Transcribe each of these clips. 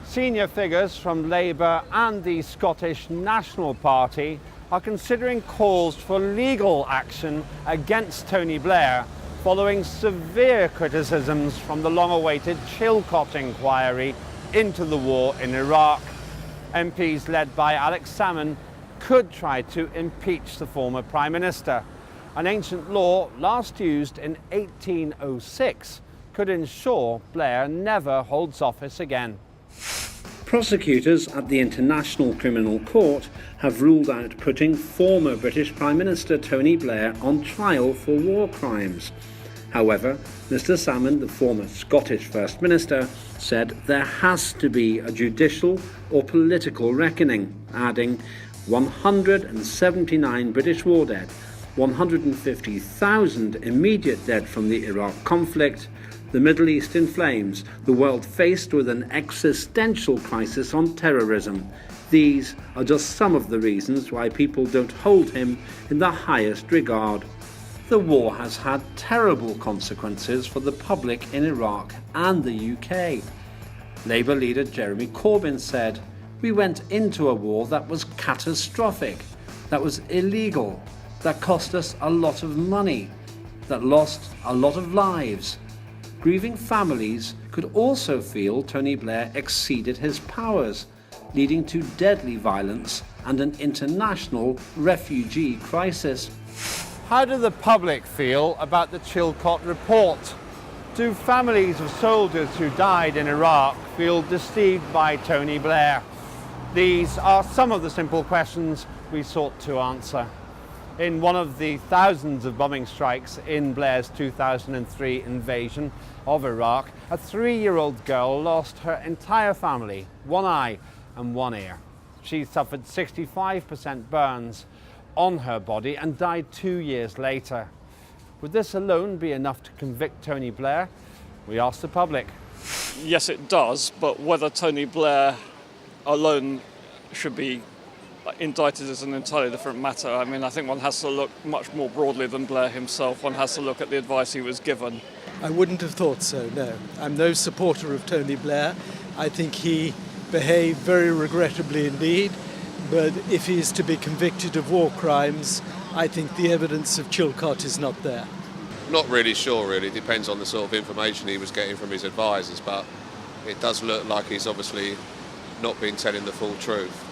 Senior figures from Labour and the Scottish National Party are considering calls for legal action against Tony Blair following severe criticisms from the long-awaited Chilcot inquiry into the war in Iraq. MPs led by Alex Salmond could try to impeach the former Prime Minister. An ancient law last used in 1806 could ensure Blair never holds office again. Prosecutors at the International Criminal Court have ruled out putting former British Prime Minister Tony Blair on trial for war crimes. However, Mr Salmond, the former Scottish First Minister, said there has to be a judicial or political reckoning, adding 179 British war dead, 150,000 immediate dead from the Iraq conflict, the Middle East in flames, the world faced with an existential crisis on terrorism. These are just some of the reasons why people don't hold him in the highest regard. The war has had terrible consequences for the public in Iraq and the UK. Labour leader Jeremy Corbyn said, "We went into a war that was catastrophic, that was illegal, that cost us a lot of money, that lost a lot of lives." Grieving families could also feel Tony Blair exceeded his powers, leading to deadly violence and an international refugee crisis. How do the public feel about the Chilcot report? Do families of soldiers who died in Iraq feel deceived by Tony Blair? These are some of the simple questions we sought to answer. In one of the thousands of bombing strikes in Blair's 2003 invasion of Iraq, a 3-year-old girl lost her entire family, one eye and one ear. She suffered 65% burns on her body and died 2 years later. Would this alone be enough to convict Tony Blair? We asked the public. Yes, it does, but whether Tony Blair alone should be indicted is an entirely different matter. I mean, I think one has to look much more broadly than Blair himself. One has to look at the advice he was given. I wouldn't have thought so, no. I'm no supporter of Tony Blair. I think he behaved very regrettably indeed, but if he is to be convicted of war crimes, I think the evidence of Chilcot is not there. Not really sure, really. Depends on the sort of information he was getting from his advisors, but it does look like he's obviously not been telling the full truth.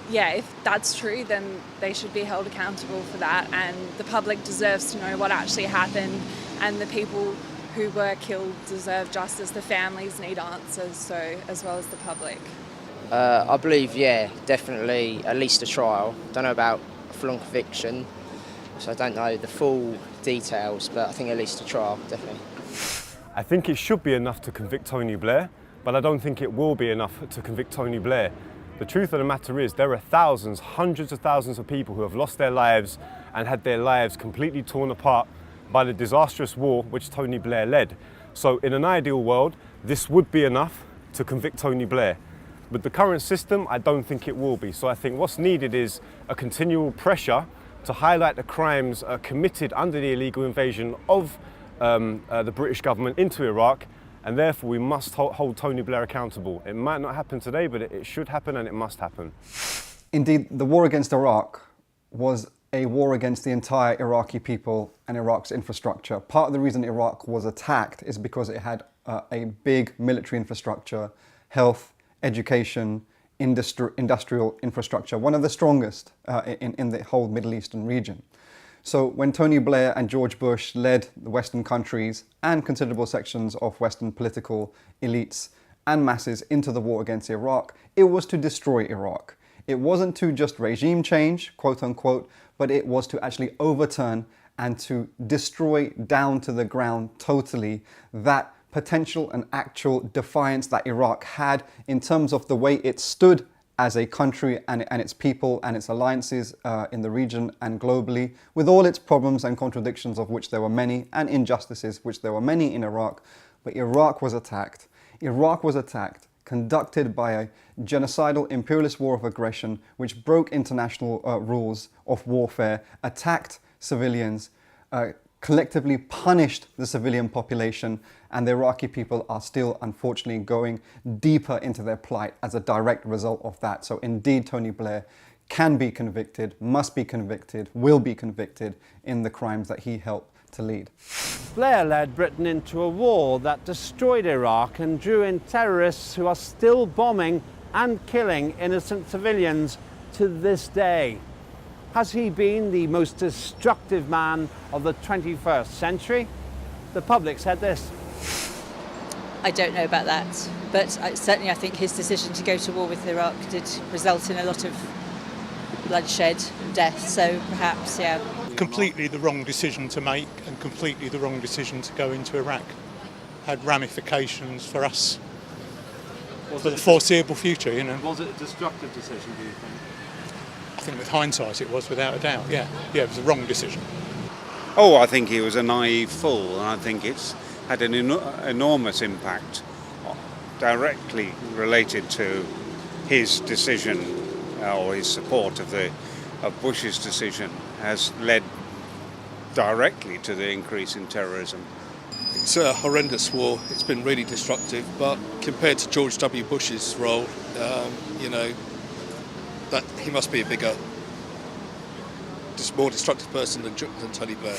Yeah, if that's true, then they should be held accountable for that, and the public deserves to know what actually happened, and the people who were killed deserve justice. The families need answers, so as well as the public. I believe, yeah, definitely at least a trial. Don't know about a full conviction, so I don't know the full details, but I think at least a trial, definitely. I think it should be enough to convict Tony Blair, but I don't think it will be enough to convict Tony Blair. The truth of the matter is there are thousands, hundreds of thousands of people who have lost their lives and had their lives completely torn apart by the disastrous war which Tony Blair led. So in an ideal world, this would be enough to convict Tony Blair. With the current system, I don't think it will be. So I think what's needed is a continual pressure to highlight the crimes committed under the illegal invasion of the British government into Iraq, and therefore we must hold Tony Blair accountable. It might not happen today, but it should happen and it must happen. Indeed, the war against Iraq was a war against the entire Iraqi people and Iraq's infrastructure. Part of the reason Iraq was attacked is because it had a big military infrastructure, health, education, industrial infrastructure, one of the strongest in the whole Middle Eastern region. So when Tony Blair and George Bush led the Western countries and considerable sections of Western political elites and masses into the war against Iraq, it was to destroy Iraq. It wasn't to just regime change, quote unquote, but it was to actually overturn and to destroy down to the ground totally that potential and actual defiance that Iraq had in terms of the way it stood as a country and its people and its alliances in the region and globally, with all its problems and contradictions, of which there were many, and injustices, which there were many in Iraq. But Iraq was attacked. Iraq was attacked, conducted by a genocidal imperialist war of aggression, which broke international rules of warfare, attacked civilians, collectively punished the civilian population, and the Iraqi people are still, unfortunately, going deeper into their plight as a direct result of that. So indeed, Tony Blair can be convicted, must be convicted, will be convicted in the crimes that he helped to lead. Blair led Britain into a war that destroyed Iraq and drew in terrorists who are still bombing and killing innocent civilians to this day. Has he been the most destructive man of the 21st century? The public said this. I don't know about that, but certainly I think his decision to go to war with Iraq did result in a lot of bloodshed and death, so perhaps, yeah. Completely the wrong decision to make and completely the wrong decision to go into Iraq. Had ramifications for us for the foreseeable future, you know. Was it a destructive decision, do you think? I think with hindsight it was, without a doubt, yeah. Yeah, it was a wrong decision. Oh, I think he was a naive fool, and I think it's had an enormous impact directly related to his decision or his support of Bush's decision has led directly to the increase in terrorism. It's a horrendous war. It's been really destructive, but compared to George W. Bush's role, that he must be a bigger, more destructive person than Tony Blair.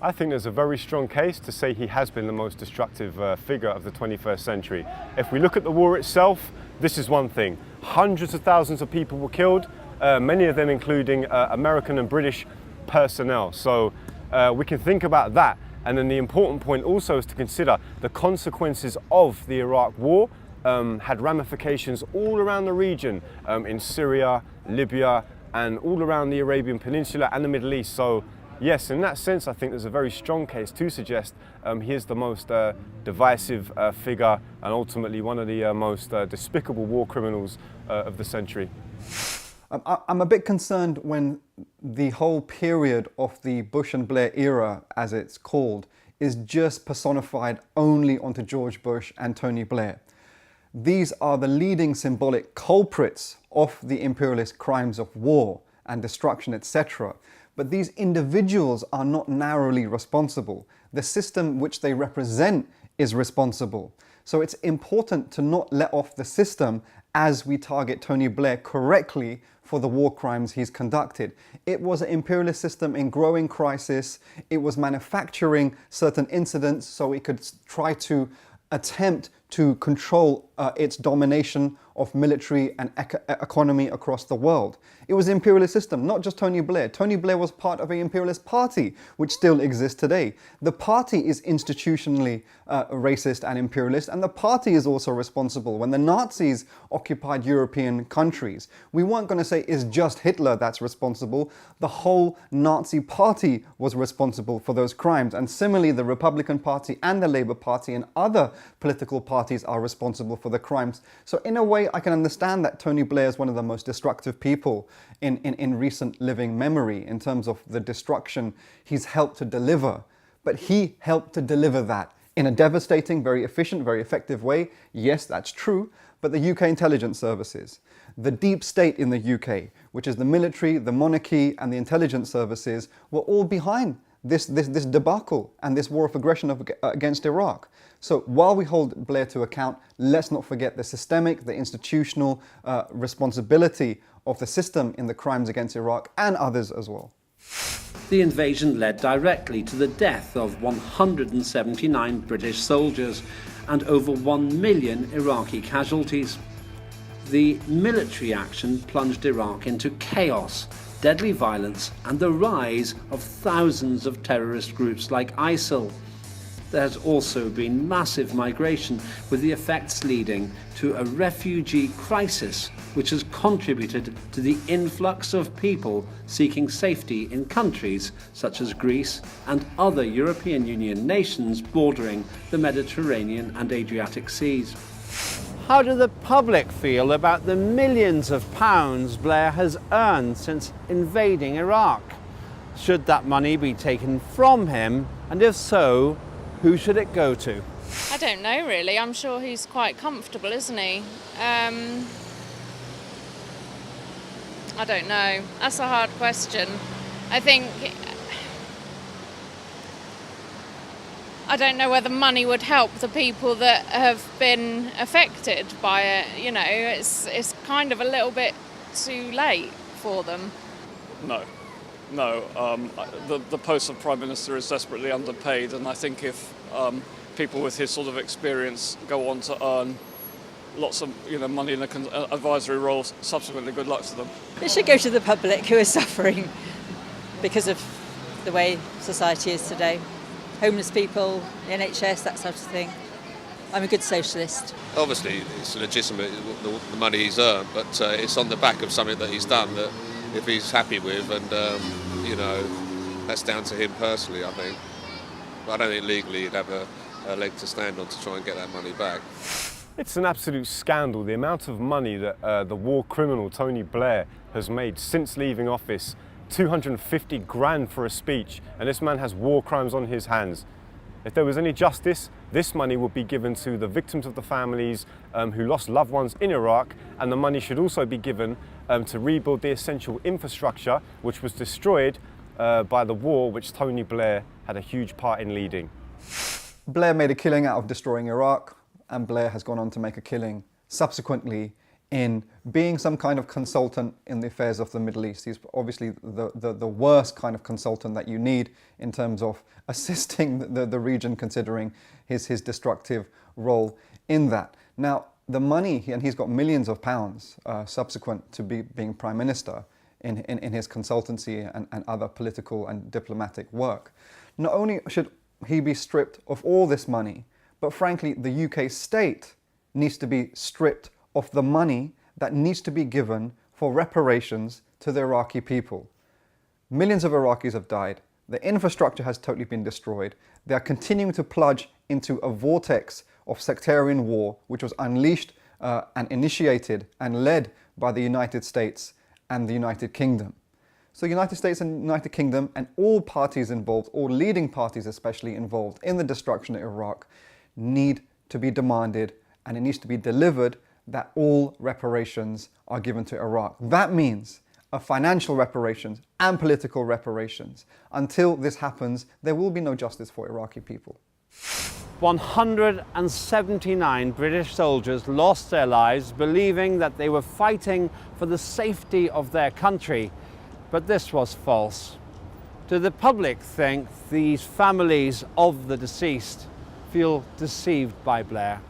I think there's a very strong case to say he has been the most destructive figure of the 21st century. If we look at the war itself, this is one thing. Hundreds of thousands of people were killed, many of them including American and British personnel. So we can think about that. And then the important point also is to consider the consequences of the Iraq war had ramifications all around the region, in Syria, Libya, and all around the Arabian Peninsula and the Middle East. So yes, in that sense, I think there's a very strong case to suggest he is the most divisive figure and ultimately one of the most despicable war criminals of the century. I'm a bit concerned when the whole period of the Bush and Blair era, as it's called, is just personified only onto George Bush and Tony Blair. These are the leading symbolic culprits of the imperialist crimes of war and destruction, etc. But these individuals are not narrowly responsible. The system which they represent is responsible. So it's important to not let off the system as we target Tony Blair correctly for the war crimes he's conducted. It was an imperialist system in growing crisis. It was manufacturing certain incidents so it could try to attempt to control its domination of military and economy across the world. It was an imperialist system, not just Tony Blair. Tony Blair was part of an imperialist party, which still exists today. The party is institutionally racist and imperialist, and the party is also responsible. When the Nazis occupied European countries, we weren't going to say it's just Hitler that's responsible. The whole Nazi party was responsible for those crimes. And similarly, the Republican Party and the Labour Party and other political parties are responsible for the crimes. So in a way, I can understand that Tony Blair is one of the most destructive people in recent living memory in terms of the destruction he's helped to deliver. But he helped to deliver that in a devastating, very efficient, very effective way. Yes, that's true. But the UK intelligence services, the deep state in the UK, which is the military, the monarchy, and the intelligence services, were all behind this debacle and this war of aggression against Iraq. So while we hold Blair to account, let's not forget the systemic, the institutional responsibility of the system in the crimes against Iraq and others as well. The invasion led directly to the death of 179 British soldiers and over 1 million Iraqi casualties. The military action plunged Iraq into chaos, deadly violence, and the rise of thousands of terrorist groups like ISIL. There has also been massive migration, with the effects leading to a refugee crisis, which has contributed to the influx of people seeking safety in countries such as Greece and other European Union nations bordering the Mediterranean and Adriatic seas. How do the public feel about the millions of pounds Blair has earned since invading Iraq? Should that money be taken from him, and if so, who should it go to? I don't know really. I'm sure he's quite comfortable, isn't he? I don't know. That's a hard question. I think I don't know whether money would help the people that have been affected by it. You know, it's kind of a little bit too late for them. No. The post of Prime Minister is desperately underpaid, and I think if people with his sort of experience go on to earn lots of money in an advisory role, subsequently, good luck to them. It should go to the public who are suffering because of the way society is today. Homeless people, the NHS, that sort of thing. I'm a good socialist. Obviously, it's legitimate, the money he's earned, but it's on the back of something that he's done that if he's happy with, and, that's down to him personally, I think. But I don't think legally he'd have a leg to stand on to try and get that money back. It's an absolute scandal, the amount of money that the war criminal Tony Blair has made since leaving office. 250 grand for a speech, and this man has war crimes on his hands. If there was any justice, this money would be given to the victims of the families who lost loved ones in Iraq, and the money should also be given to rebuild the essential infrastructure which was destroyed by the war which Tony Blair had a huge part in leading. Blair made a killing out of destroying Iraq, and Blair has gone on to make a killing subsequently in being some kind of consultant in the affairs of the Middle East. He's obviously the worst kind of consultant that you need in terms of assisting the region, considering his destructive role in that. Now, the money, and he's got millions of pounds subsequent to being Prime Minister in his consultancy and other political and diplomatic work. Not only should he be stripped of all this money, but frankly, the UK state needs to be stripped of the money that needs to be given for reparations to the Iraqi people. Millions of Iraqis have died. The infrastructure has totally been destroyed. They are continuing to plunge into a vortex of sectarian war, which was unleashed and initiated and led by the United States and the United Kingdom. So United States and United Kingdom and all parties involved, all leading parties especially involved in the destruction of Iraq, need to be demanded, and it needs to be delivered that all reparations are given to Iraq. That means a financial reparations and political reparations. Until this happens, there will be no justice for Iraqi people. 179 British soldiers lost their lives believing that they were fighting for the safety of their country, but this was false. Do the public think these families of the deceased feel deceived by Blair?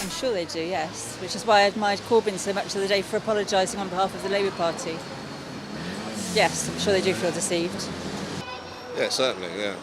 I'm sure they do, yes, which is why I admired Corbyn so much the other day for apologising on behalf of the Labour Party. Yes, I'm sure they do feel deceived. Yeah, certainly, yeah.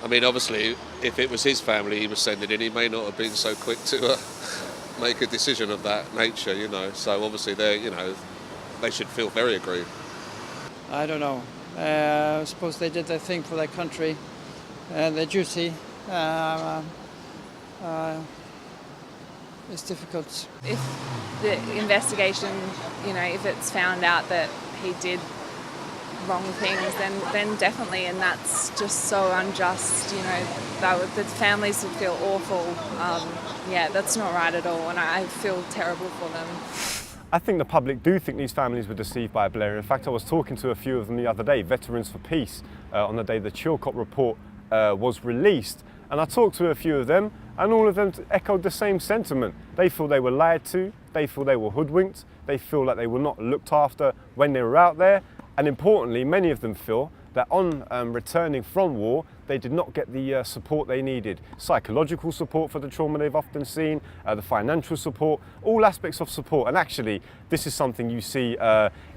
I mean, obviously, if it was his family he was sending in, he may not have been so quick to make a decision of that nature, So obviously they should feel very aggrieved. I don't know. I suppose they did their thing for their country, their duty. It's difficult. If the investigation, if it's found out that he did wrong things, then definitely, and that's just so unjust, the families would feel awful. That's not right at all, and I feel terrible for them. I think the public do think these families were deceived by Blair. In fact, I was talking to a few of them the other day, Veterans for Peace, on the day the Chilcot report was released. And I talked to a few of them, and all of them echoed the same sentiment. They feel they were lied to, they feel they were hoodwinked, they feel like they were not looked after when they were out there, and importantly, many of them feel that on returning from war, they did not get the support they needed. Psychological support for the trauma they've often seen, the financial support, all aspects of support. And actually, this is something you see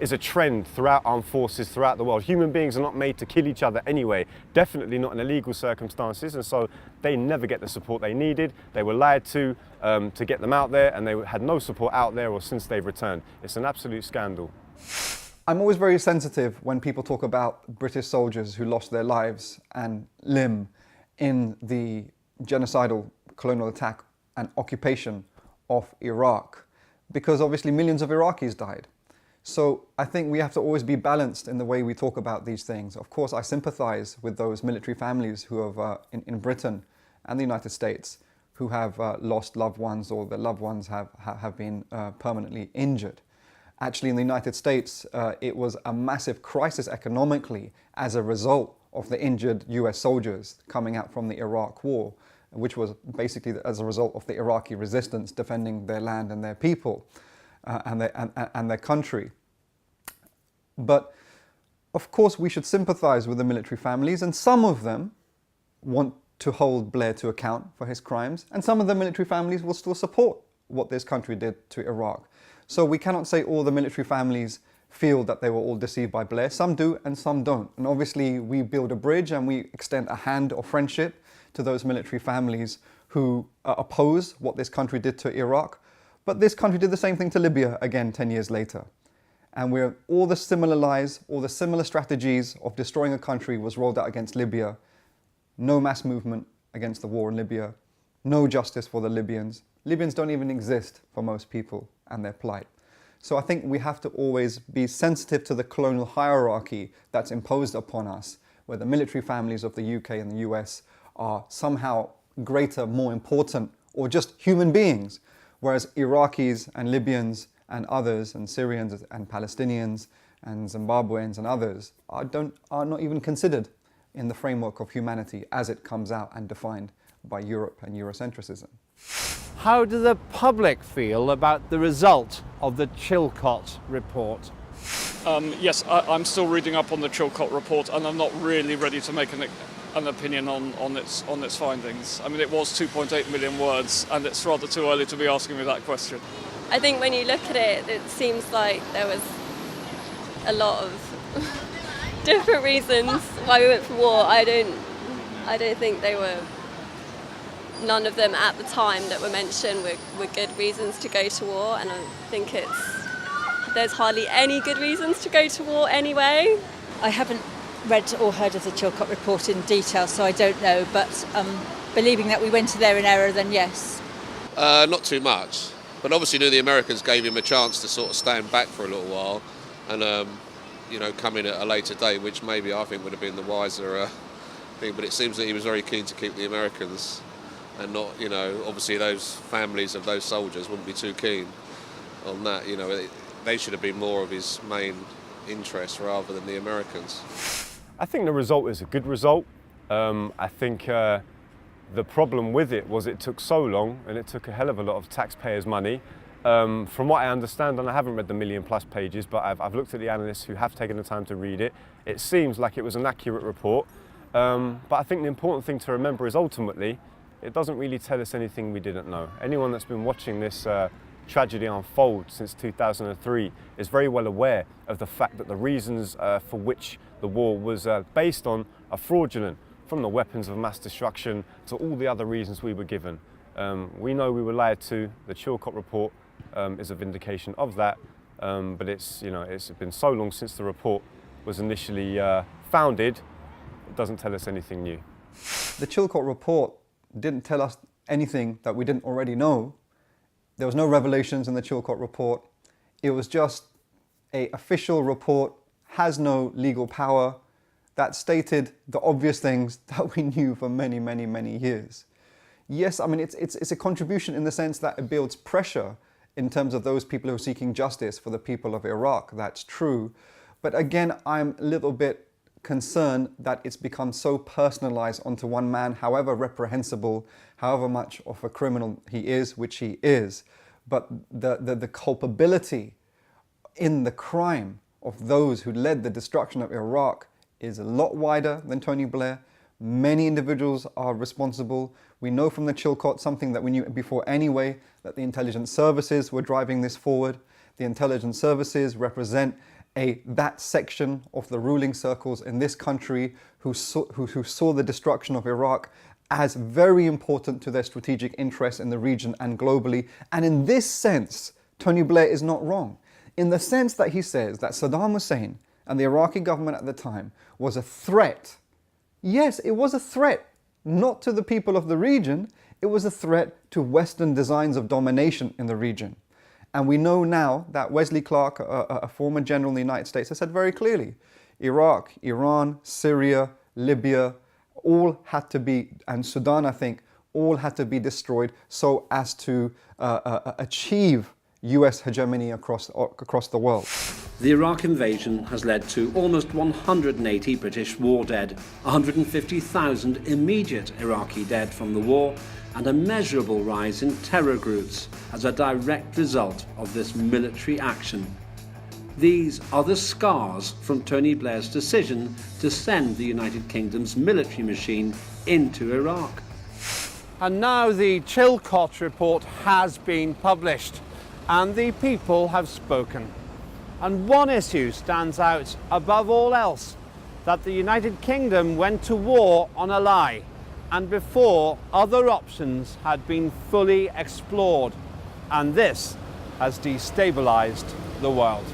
is a trend throughout armed forces throughout the world. Human beings are not made to kill each other anyway, definitely not in illegal circumstances, and so they never get the support they needed. They were lied to get them out there, and they had no support out there or since they've returned. It's an absolute scandal. I'm always very sensitive when people talk about British soldiers who lost their lives and limb in the genocidal colonial attack and occupation of Iraq, because obviously millions of Iraqis died. So I think we have to always be balanced in the way we talk about these things. Of course, I sympathise with those military families who have, in Britain and the United States, who have lost loved ones, or their loved ones have been permanently injured. Actually, in the United States, it was a massive crisis economically as a result of the injured US soldiers coming out from the Iraq war, which was basically as a result of the Iraqi resistance defending their land and their people and their country. But of course we should sympathise with the military families, and some of them want to hold Blair to account for his crimes, and some of the military families will still support what this country did to Iraq. So we cannot say all the military families feel that they were all deceived by Blair. Some do and some don't. And obviously we build a bridge and we extend a hand of friendship to those military families who oppose what this country did to Iraq. But this country did the same thing to Libya again 10 years later. And where all the similar lies, all the similar strategies of destroying a country was rolled out against Libya. No mass movement against the war in Libya. No justice for the Libyans. Libyans don't even exist for most people and their plight. So I think we have to always be sensitive to the colonial hierarchy that's imposed upon us, where the military families of the UK and the US are somehow greater, more important, or just human beings, whereas Iraqis and Libyans and others, and Syrians and Palestinians and Zimbabweans and others are not even considered in the framework of humanity as it comes out and defined by Europe and Eurocentrism. How do the public feel about the result of the Chilcot report? Yes, I'm still reading up on the Chilcot report, and I'm not really ready to make an opinion on its findings. I mean, it was 2.8 million words, and it's rather too early to be asking me that question. I think when you look at it, it seems like there was a lot of different reasons why we went for war. I don't think they were. None of them at the time that were mentioned were good reasons to go to war, and I think there's hardly any good reasons to go to war anyway. I haven't read or heard of the Chilcot report in detail, so I don't know, but believing that we went there in error, then yes. Not too much, but obviously the Americans gave him a chance to sort of stand back for a little while and come in at a later date, which maybe I think would have been the wiser thing, but it seems that he was very keen to keep the Americans and not, obviously those families of those soldiers wouldn't be too keen on that. They should have been more of his main interest rather than the Americans. I think the result is a good result. I think the problem with it was it took so long and it took a hell of a lot of taxpayers' money. From what I understand, and I haven't read the million-plus pages, but I've looked at the analysts who have taken the time to read it, it seems like it was an accurate report. But I think the important thing to remember is ultimately, it doesn't really tell us anything we didn't know. Anyone that's been watching this tragedy unfold since 2003 is very well aware of the fact that the reasons for which the war was based on are fraudulent, from the weapons of mass destruction to all the other reasons we were given. We know we were lied to. The Chilcot report is a vindication of that, but it's been so long since the report was initially founded, it doesn't tell us anything new. The Chilcot report didn't tell us anything that we didn't already know. There was no revelations in the Chilcot report. It was just an official report, has no legal power, that stated the obvious things that we knew for many, many, many years. Yes, I mean, it's a contribution in the sense that it builds pressure in terms of those people who are seeking justice for the people of Iraq. That's true. But again, I'm a little bit concerned that it's become so personalized onto one man, however reprehensible, however much of a criminal he is, which he is. But the culpability in the crime of those who led the destruction of Iraq is a lot wider than Tony Blair. Many individuals are responsible. We know from the Chilcot something that we knew before anyway, that the intelligence services were driving this forward. The intelligence services represent that section of the ruling circles in this country who saw the destruction of Iraq as very important to their strategic interests in the region and globally. And in this sense, Tony Blair is not wrong. In the sense that he says that Saddam Hussein and the Iraqi government at the time was a threat. Yes, it was a threat, not to the people of the region, it was a threat to Western designs of domination in the region. And we know now that Wesley Clark, a former general in the United States, has said very clearly, Iraq, Iran, Syria, Libya, all had to be, and Sudan, I think, all had to be destroyed so as to achieve US hegemony across the world. The Iraq invasion has led to almost 180 British war dead, 150,000 immediate Iraqi dead from the war, and a measurable rise in terror groups as a direct result of this military action. These are the scars from Tony Blair's decision to send the United Kingdom's military machine into Iraq. And now the Chilcot report has been published and the people have spoken. And one issue stands out above all else, that the United Kingdom went to war on a lie and before other options had been fully explored. And this has destabilised the world.